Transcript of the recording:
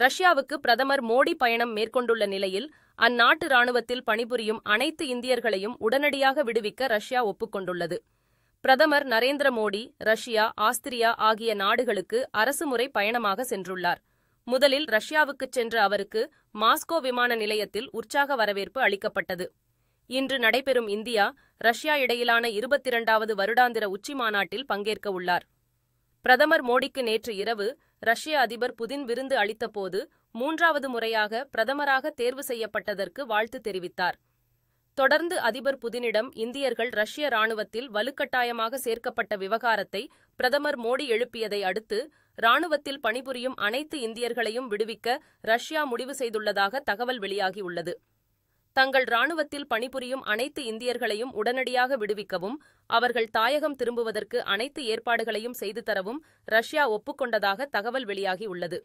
ரஷ்யாவுக்கு பிரதமர் மோடி பயணம் மேற்கொண்டுள்ள நிலையில் அந்நாட்டு ராணுவத்தில் பணிபுரியும் அனைத்து இந்தியர்களையும் உடனடியாக விடுவிக்க ரஷ்யா ஒப்புக்கொண்டுள்ளது. பிரதமர் நரேந்திர மோடி ரஷ்யா, ஆஸ்திரியா ஆகிய நாடுகளுக்கு அரசுமுறை பயணமாக சென்றுள்ளார். முதலில் ரஷ்யாவுக்குச் சென்ற அவருக்கு மாஸ்கோ விமான நிலையத்தில் உற்சாக வரவேற்பு அளிக்கப்பட்டது. இன்று நடைபெறும் இந்தியா, ரஷ்யா இடையிலான 22வது வருடாந்திர உச்சிமாநாட்டில் பங்கேற்க உள்ளார். பிரதமர் மோடிக்கு நேற்று இரவு ரஷ்ய அதிபர் புதின் விருந்து அளித்தபோது 3வது முறையாக பிரதமராக தேர்வு செய்யப்பட்டதற்கு வாழ்த்து தெரிவித்தார். தொடர்ந்து அதிபர் புதினிடம் இந்தியர்கள் ரஷ்ய ராணுவத்தில் வலுக்கட்டாயமாக சேர்க்கப்பட்ட விவகாரத்தை பிரதமர் மோடி எழுப்பியதை அடுத்து ராணுவத்தில் பணிபுரியும் அனைத்து இந்தியர்களையும் விடுவிக்க ரஷ்யா முடிவு செய்துள்ளதாக தகவல் வெளியாகியுள்ளது. தங்கள் ராணுவத்தில் பணிபுரியும் அனைத்து இந்தியர்களையும் உடனடியாக விடுவிக்கவும், அவர்கள் தாயகம் திரும்புவதற்கு அனைத்து ஏற்பாடுகளையும் செய்து தரவும் ரஷ்யா ஒப்புக்கொண்டதாக தகவல் வெளியாகியுள்ளது.